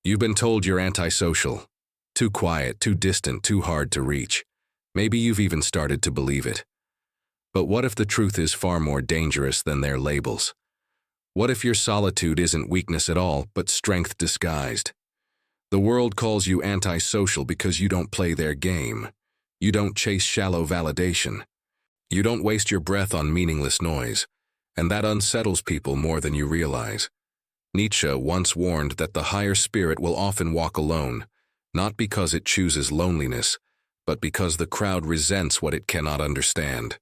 You've been told you're antisocial. Too quiet, too distant, too hard to reach. Maybe you've even started to believe it. But what if the truth is far more dangerous than their labels? What if your solitude isn't weakness at all, but strength disguised? The world calls you antisocial because you don't play their game. You don't chase shallow validation. You don't waste your breath on meaningless noise, and that unsettles people more than you realize. Nietzsche once warned that the higher spirit will often walk alone, not because it chooses loneliness, but because the crowd resents what it cannot understand.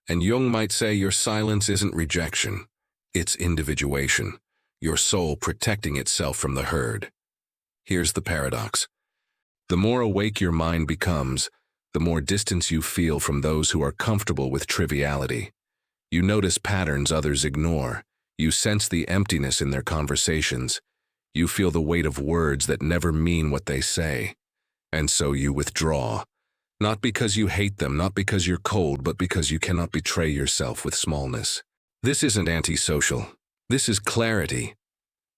And Jung might say your silence isn't rejection, it's individuation, your soul protecting itself from the herd. Here's the paradox. The more awake your mind becomes, the more distance you feel from those who are comfortable with triviality. You notice patterns others ignore. You sense the emptiness in their conversations. You feel the weight of words that never mean what they say. And so you withdraw. Not because you hate them, not because you're cold, but because you cannot betray yourself with smallness. This isn't antisocial. This is clarity.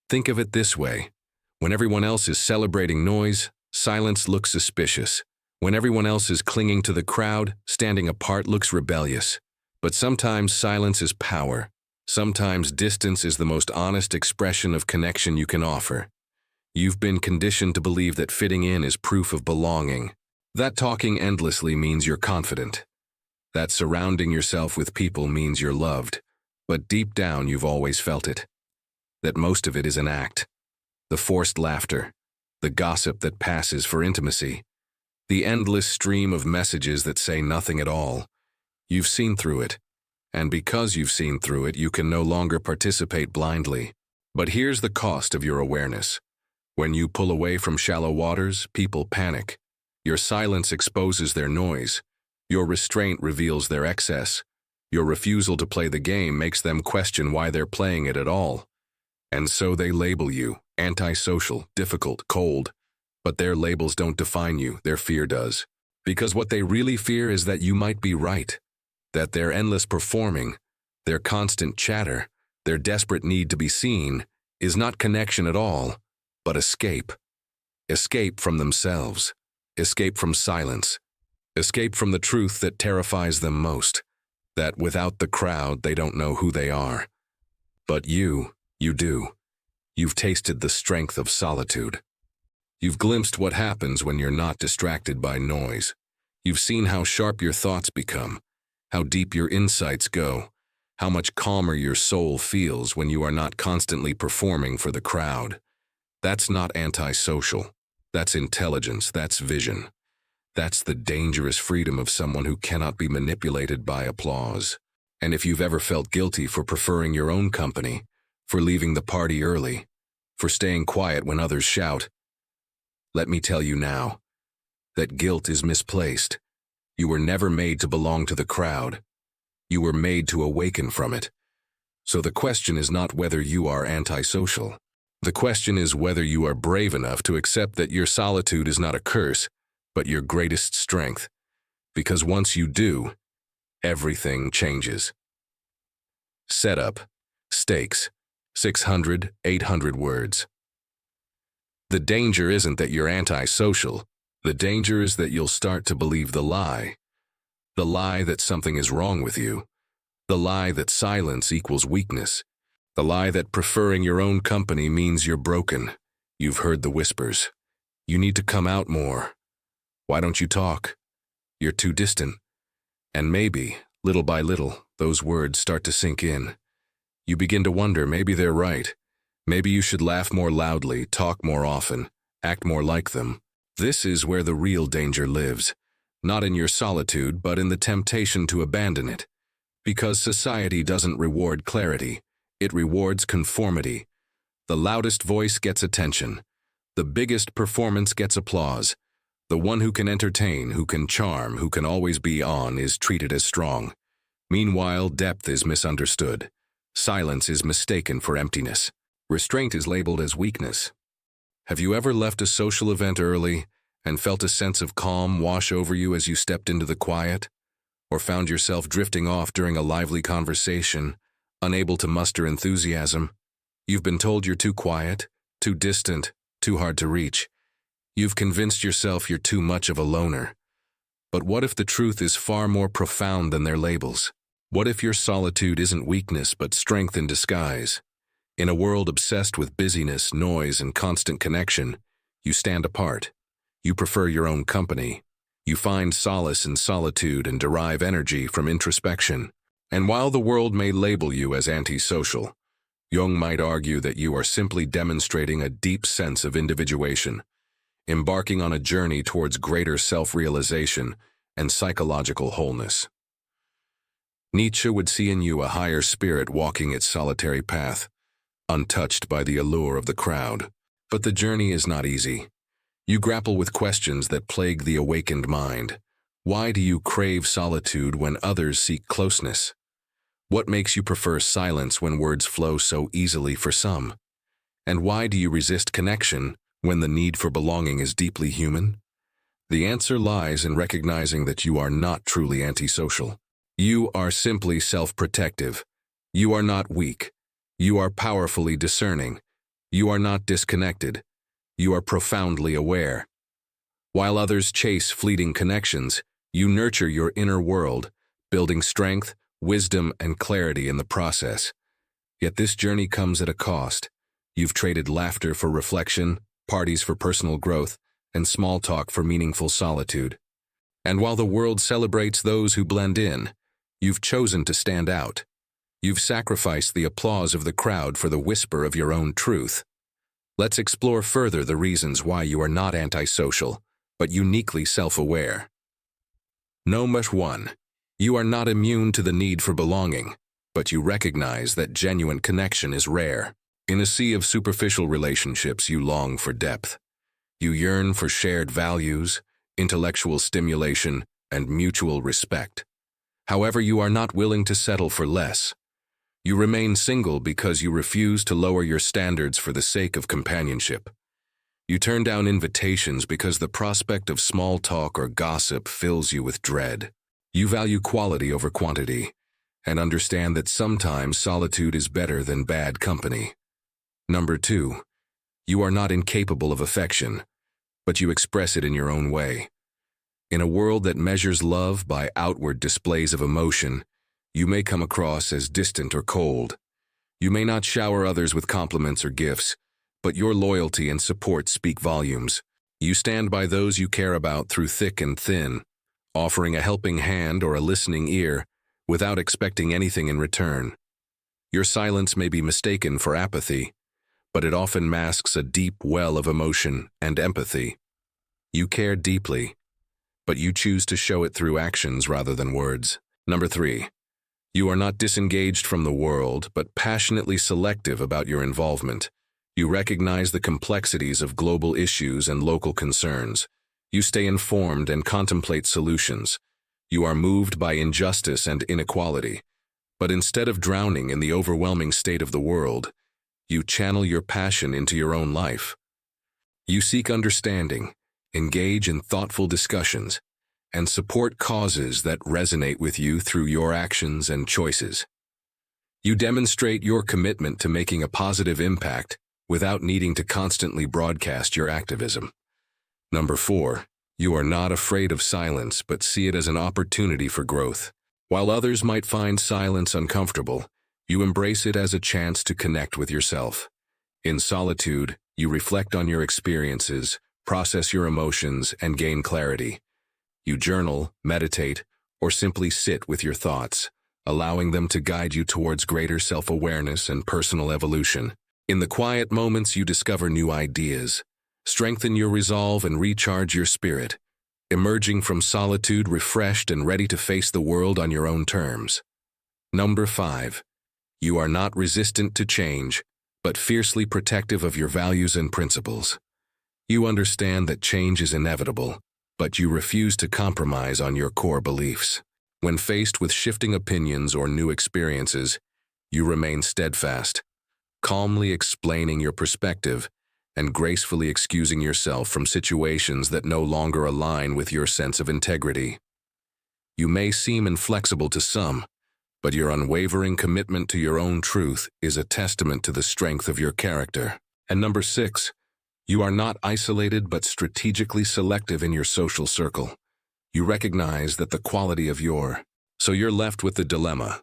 Think of it this way. When everyone else is celebrating noise, silence looks suspicious. When everyone else is clinging to the crowd, standing apart looks rebellious. But sometimes silence is power. Sometimes distance is the most honest expression of connection you can offer. You've been conditioned to believe that fitting in is proof of belonging. That talking endlessly means you're confident. That surrounding yourself with people means you're loved. But deep down you've always felt it. That most of it is an act. The forced laughter. The gossip that passes for intimacy. The endless stream of messages that say nothing at all. You've seen through it. And because you've seen through it, you can no longer participate blindly. But here's the cost of your awareness. When you pull away from shallow waters, people panic. Your silence exposes their noise. Your restraint reveals their excess. Your refusal to play the game makes them question why they're playing it at all. And so they label you, antisocial, difficult, cold. But their labels don't define you, their fear does. Because what they really fear is that you might be right. That their endless performing, their constant chatter, their desperate need to be seen, is not connection at all, but escape. Escape from themselves. Escape from silence. Escape from the truth that terrifies them most. That without the crowd, they don't know who they are. But you do. You've tasted the strength of solitude. You've glimpsed what happens when you're not distracted by noise. You've seen how sharp your thoughts become. How deep your insights go, how much calmer your soul feels when you are not constantly performing for the crowd. That's not antisocial. That's intelligence, that's vision. That's the dangerous freedom of someone who cannot be manipulated by applause. And if you've ever felt guilty for preferring your own company, for leaving the party early, for staying quiet when others shout, let me tell you now, that guilt is misplaced. You were never made to belong to the crowd. You were made to awaken from it. So the question is not whether you are antisocial. The question is whether you are brave enough to accept that your solitude is not a curse, but your greatest strength. Because once you do, everything changes. Setup. Stakes. 600, 800 words. The danger isn't that you're antisocial. The danger is that you'll start to believe the lie. The lie that something is wrong with you. The lie that silence equals weakness. The lie that preferring your own company means you're broken. You've heard the whispers. You need to come out more. Why don't you talk? You're too distant. And maybe, little by little, those words start to sink in. You begin to wonder, maybe they're right. Maybe you should laugh more loudly, talk more often, act more like them. This is where the real danger lives, not in your solitude, but in the temptation to abandon it. Because society doesn't reward clarity, it rewards conformity. The loudest voice gets attention. The biggest performance gets applause. The one who can entertain, who can charm, who can always be on is treated as strong. Meanwhile, depth is misunderstood. Silence is mistaken for emptiness. Restraint is labeled as weakness. Have you ever left a social event early and felt a sense of calm wash over you as you stepped into the quiet? Or found yourself drifting off during a lively conversation, unable to muster enthusiasm? You've been told you're too quiet, too distant, too hard to reach. You've convinced yourself you're too much of a loner. But what if the truth is far more profound than their labels? What if your solitude isn't weakness but strength in disguise? In a world obsessed with busyness, noise, and constant connection, you stand apart. You prefer your own company. You find solace in solitude and derive energy from introspection. And while the world may label you as antisocial, Jung might argue that you are simply demonstrating a deep sense of individuation, embarking on a journey towards greater self-realization and psychological wholeness. Nietzsche would see in you a higher spirit walking its solitary path, untouched by the allure of the crowd. But the journey is not easy. You grapple with questions that plague the awakened mind. Why do you crave solitude when others seek closeness? What makes you prefer silence when words flow so easily for some? And why do you resist connection when the need for belonging is deeply human? The answer lies in recognizing that you are not truly antisocial. You are simply self-protective. You are not weak. You are powerfully discerning. You are not disconnected. You are profoundly aware. While others chase fleeting connections, you nurture your inner world, building strength, wisdom, and clarity in the process. Yet this journey comes at a cost. You've traded laughter for reflection, parties for personal growth, and small talk for meaningful solitude. And while the world celebrates those who blend in, you've chosen to stand out. You've sacrificed the applause of the crowd for the whisper of your own truth. Let's explore further the reasons why you are not antisocial, but uniquely self-aware. Number 1. You are not immune to the need for belonging, but you recognize that genuine connection is rare. In a sea of superficial relationships, you long for depth. You yearn for shared values, intellectual stimulation, and mutual respect. However, you are not willing to settle for less. You remain single because you refuse to lower your standards for the sake of companionship. You turn down invitations because the prospect of small talk or gossip fills you with dread. You value quality over quantity, and understand that sometimes solitude is better than bad company. Number 2. You are not incapable of affection, but you express it in your own way. In a world that measures love by outward displays of emotion, you may come across as distant or cold. You may not shower others with compliments or gifts, but your loyalty and support speak volumes. You stand by those you care about through thick and thin, offering a helping hand or a listening ear without expecting anything in return. Your silence may be mistaken for apathy, but it often masks a deep well of emotion and empathy. You care deeply, but you choose to show it through actions rather than words. Number 3. You are not disengaged from the world, but passionately selective about your involvement. You recognize the complexities of global issues and local concerns. You stay informed and contemplate solutions. You are moved by injustice and inequality. But instead of drowning in the overwhelming state of the world, you channel your passion into your own life. You seek understanding, engage in thoughtful discussions, and support causes that resonate with you through your actions and choices. You demonstrate your commitment to making a positive impact without needing to constantly broadcast your activism. Number 4. You are not afraid of silence, but see it as an opportunity for growth. While others might find silence uncomfortable, you embrace it as a chance to connect with yourself. In solitude, you reflect on your experiences, process your emotions, and gain clarity. You journal, meditate, or simply sit with your thoughts, allowing them to guide you towards greater self-awareness and personal evolution. In the quiet moments, you discover new ideas, strengthen your resolve, and recharge your spirit, emerging from solitude refreshed and ready to face the world on your own terms. Number 5. You are not resistant to change, but fiercely protective of your values and principles. You understand that change is inevitable, but you refuse to compromise on your core beliefs. When faced with shifting opinions or new experiences, you remain steadfast, calmly explaining your perspective and gracefully excusing yourself from situations that no longer align with your sense of integrity. You may seem inflexible to some, but your unwavering commitment to your own truth is a testament to the strength of your character. And number 6, You are not isolated but strategically selective in your social circle. You recognize that the quality of your... So you're left with the dilemma.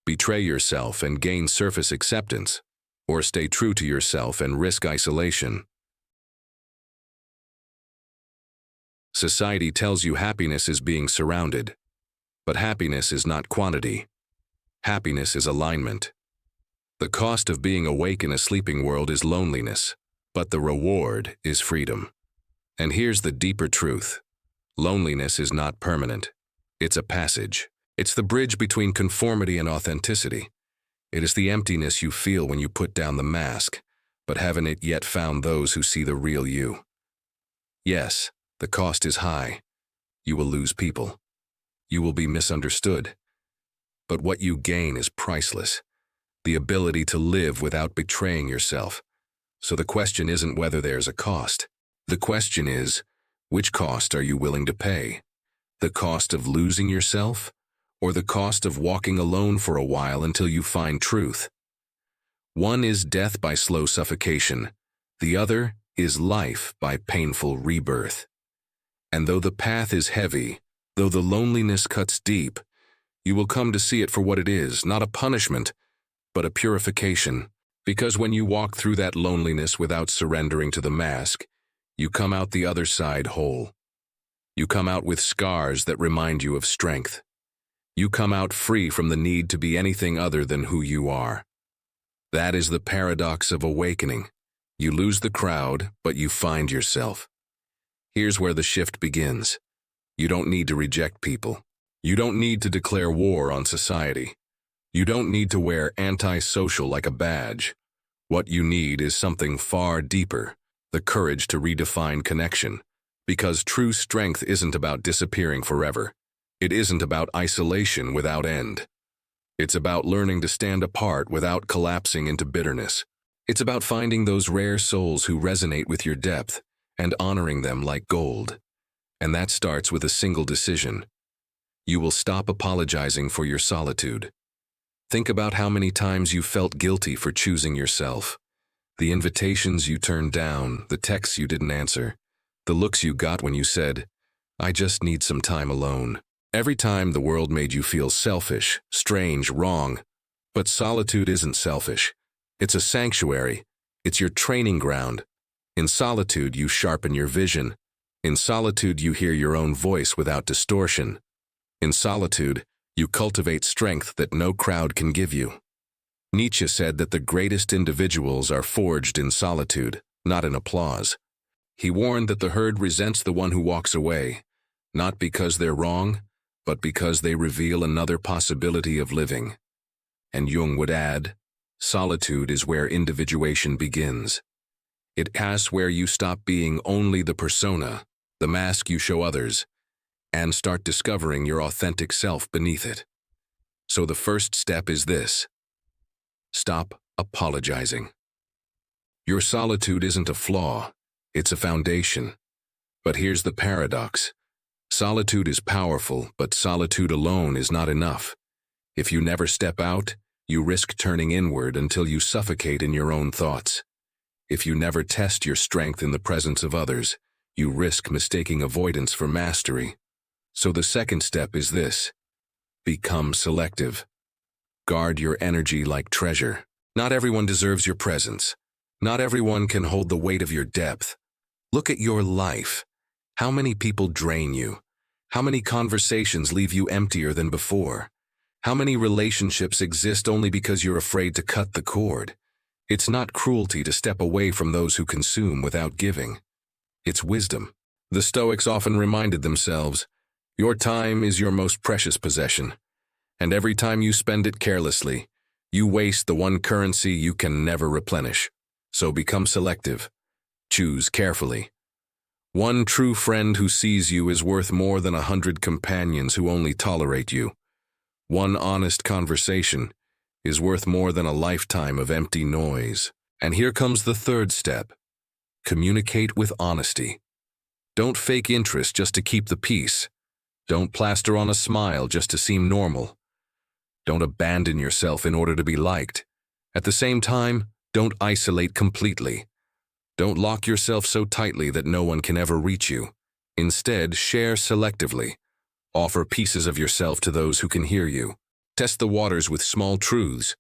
Betray yourself and gain surface acceptance, or stay true to yourself and risk isolation. Society tells you happiness is being surrounded, but happiness is not quantity. Happiness is alignment. The cost of being awake in a sleeping world is loneliness, but the reward is freedom. And here's the deeper truth. Loneliness is not permanent. It's a passage. It's the bridge between conformity and authenticity. It is the emptiness you feel when you put down the mask, but haven't it yet found those who see the real you. Yes, the cost is high. You will lose people. You will be misunderstood. But what you gain is priceless. The ability to live without betraying yourself. So the question isn't whether there's a cost. The question is, which cost are you willing to pay? The cost of losing yourself, or the cost of walking alone for a while until you find truth? One is death by slow suffocation. The other is life by painful rebirth. And though the path is heavy, though the loneliness cuts deep, you will come to see it for what it is, not a punishment, but a purification. Because when you walk through that loneliness without surrendering to the mask, you come out the other side whole. You come out with scars that remind you of strength. You come out free from the need to be anything other than who you are. That is the paradox of awakening. You lose the crowd, but you find yourself. Here's where the shift begins. You don't need to reject people. You don't need to declare war on society. You don't need to wear anti-social like a badge. What you need is something far deeper, the courage to redefine connection. Because true strength isn't about disappearing forever. It isn't about isolation without end. It's about learning to stand apart without collapsing into bitterness. It's about finding those rare souls who resonate with your depth and honoring them like gold. And that starts with a single decision. You will stop apologizing for your solitude. Think about how many times you felt guilty for choosing yourself. The invitations you turned down, the texts you didn't answer, the looks you got when you said, "I just need some time alone." Every time the world made you feel selfish, strange, wrong. But solitude isn't selfish. It's a sanctuary. It's your training ground. In solitude, you sharpen your vision. In solitude, you hear your own voice without distortion. In solitude, you cultivate strength that no crowd can give you. Nietzsche said that the greatest individuals are forged in solitude, not in applause. He warned that the herd resents the one who walks away, not because they're wrong, but because they reveal another possibility of living. And Jung would add, solitude is where individuation begins. It asks where you stop being only the persona, the mask you show others, and start discovering your authentic self beneath it. So the first step is this. Stop apologizing. Your solitude isn't a flaw, it's a foundation. But here's the paradox. Solitude is powerful, but solitude alone is not enough. If you never step out, you risk turning inward until you suffocate in your own thoughts. If you never test your strength in the presence of others, you risk mistaking avoidance for mastery. So the second step is this. Become selective. Guard your energy like treasure. Not everyone deserves your presence. Not everyone can hold the weight of your depth. Look at your life. How many people drain you? How many conversations leave you emptier than before? How many relationships exist only because you're afraid to cut the cord? It's not cruelty to step away from those who consume without giving. It's wisdom. The Stoics often reminded themselves, your time is your most precious possession, and every time you spend it carelessly, you waste the one currency you can never replenish. So become selective. Choose carefully. One true friend who sees you is worth more than 100 companions who only tolerate you. One honest conversation is worth more than a lifetime of empty noise. And here comes the third step. Communicate with honesty. Don't fake interest just to keep the peace. Don't plaster on a smile just to seem normal. Don't abandon yourself in order to be liked. At the same time, don't isolate completely. Don't lock yourself so tightly that no one can ever reach you. Instead, share selectively. Offer pieces of yourself to those who can hear you. Test the waters with small truths.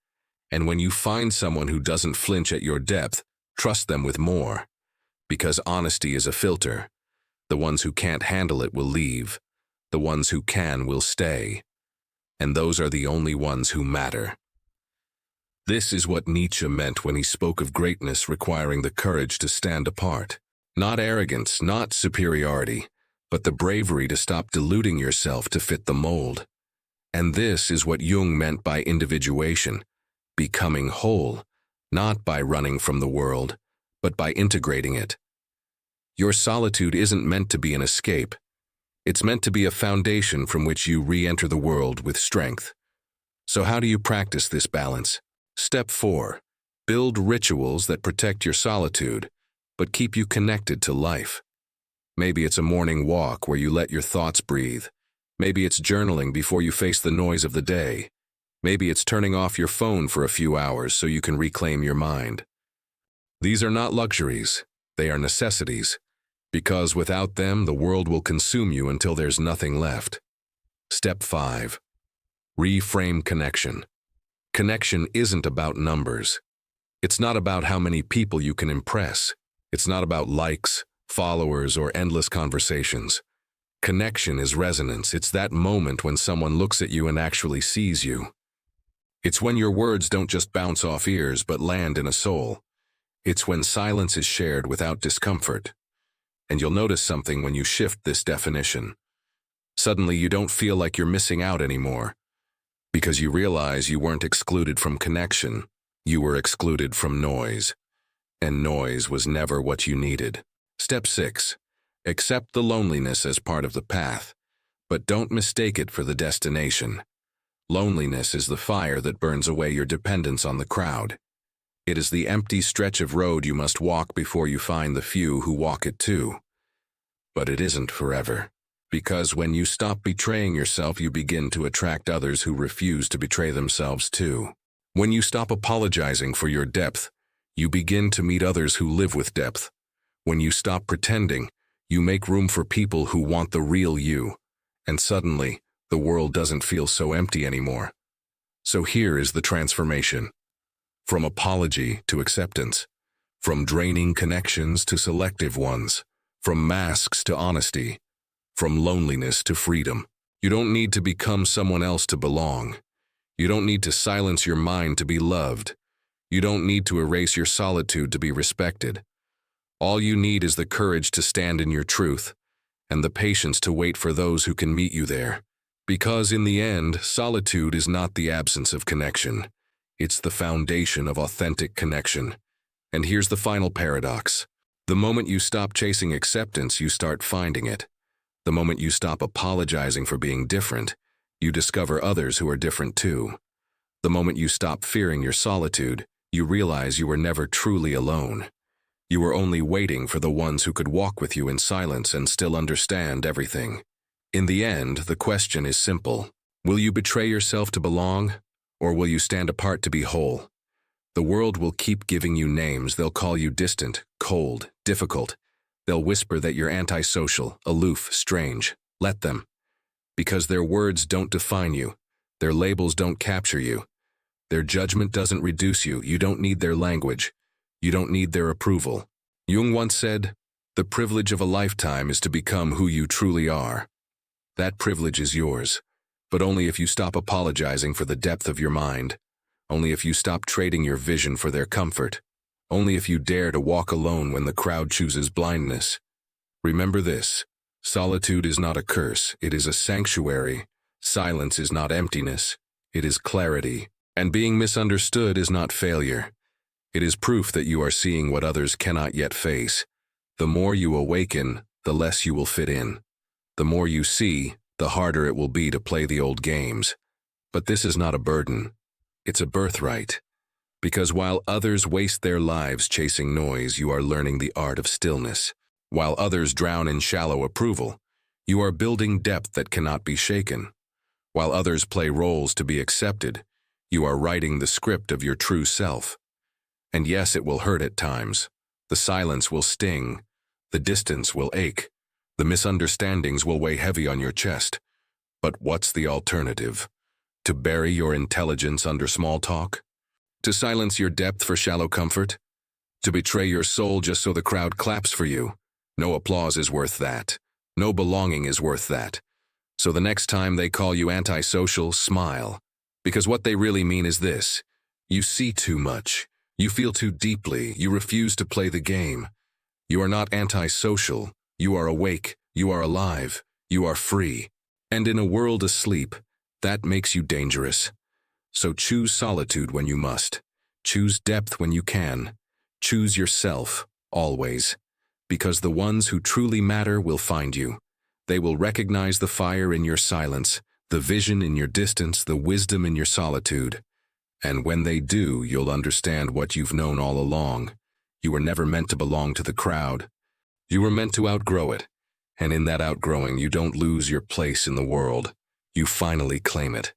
And when you find someone who doesn't flinch at your depth, trust them with more. Because honesty is a filter. The ones who can't handle it will leave. The ones who can will stay. And those are the only ones who matter. This is what Nietzsche meant when he spoke of greatness requiring the courage to stand apart. Not arrogance, not superiority, but the bravery to stop deluding yourself to fit the mold. And this is what Jung meant by individuation, becoming whole, not by running from the world, but by integrating it. Your solitude isn't meant to be an escape. It's meant to be a foundation from which you re-enter the world with strength. So how do you practice this balance? Step 4. Build rituals that protect your solitude, but keep you connected to life. Maybe it's a morning walk where you let your thoughts breathe. Maybe it's journaling before you face the noise of the day. Maybe it's turning off your phone for a few hours so you can reclaim your mind. These are not luxuries, they are necessities, because without them, the world will consume you until there's nothing left. Step 5. Reframe connection. Connection isn't about numbers. It's not about how many people you can impress. It's not about likes, followers, or endless conversations. Connection is resonance. It's that moment when someone looks at you and actually sees you. It's when your words don't just bounce off ears but land in a soul. It's when silence is shared without discomfort. And you'll notice something when you shift this definition. Suddenly you don't feel like you're missing out anymore, because you realize you weren't excluded from connection, you were excluded from noise. And noise was never what you needed. Step 6. Accept the loneliness as part of the path, but don't mistake it for the destination. Loneliness is the fire that burns away your dependence on the crowd. It is the empty stretch of road you must walk before you find the few who walk it too. But it isn't forever. Because when you stop betraying yourself, you begin to attract others who refuse to betray themselves too. When you stop apologizing for your depth, you begin to meet others who live with depth. When you stop pretending, you make room for people who want the real you. And suddenly, the world doesn't feel so empty anymore. So here is the transformation. From apology to acceptance. From draining connections to selective ones. From masks to honesty. From loneliness to freedom. You don't need to become someone else to belong. You don't need to silence your mind to be loved. You don't need to erase your solitude to be respected. All you need is the courage to stand in your truth, and the patience to wait for those who can meet you there. Because in the end, solitude is not the absence of connection. It's the foundation of authentic connection. And here's the final paradox. The moment you stop chasing acceptance, you start finding it. The moment you stop apologizing for being different, you discover others who are different too. The moment you stop fearing your solitude, you realize you were never truly alone. You were only waiting for the ones who could walk with you in silence and still understand everything. In the end, the question is simple. Will you betray yourself to belong, or will you stand apart to be whole? The world will keep giving you names. They'll call you distant, cold, difficult. They'll whisper that you're antisocial, aloof, strange. Let them. Because their words don't define you. Their labels don't capture you. Their judgment doesn't reduce you. You don't need their language. You don't need their approval. Jung once said, "The privilege of a lifetime is to become who you truly are." That privilege is yours, but only if you stop apologizing for the depth of your mind. Only if you stop trading your vision for their comfort. Only if you dare to walk alone when the crowd chooses blindness. Remember this, solitude is not a curse, it is a sanctuary. Silence is not emptiness, it is clarity. And being misunderstood is not failure. It is proof that you are seeing what others cannot yet face. The more you awaken, the less you will fit in. The more you see, the harder it will be to play the old games. But this is not a burden. It's a birthright. Because while others waste their lives chasing noise, you are learning the art of stillness. While others drown in shallow approval, you are building depth that cannot be shaken. While others play roles to be accepted, you are writing the script of your true self. And yes, it will hurt at times. The silence will sting. The distance will ache. The misunderstandings will weigh heavy on your chest. But what's the alternative? To bury your intelligence under small talk? To silence your depth for shallow comfort? To betray your soul just so the crowd claps for you? No applause is worth that. No belonging is worth that. So the next time they call you antisocial, smile. Because what they really mean is this: you see too much. You feel too deeply. You refuse to play the game. You are not antisocial. You are awake. You are alive. You are free. And in a world asleep, that makes you dangerous. So choose solitude when you must. Choose depth when you can. Choose yourself, always. Because the ones who truly matter will find you. They will recognize the fire in your silence, the vision in your distance, the wisdom in your solitude. And when they do, you'll understand what you've known all along. You were never meant to belong to the crowd. You were meant to outgrow it. And in that outgrowing, you don't lose your place in the world. You finally claim it.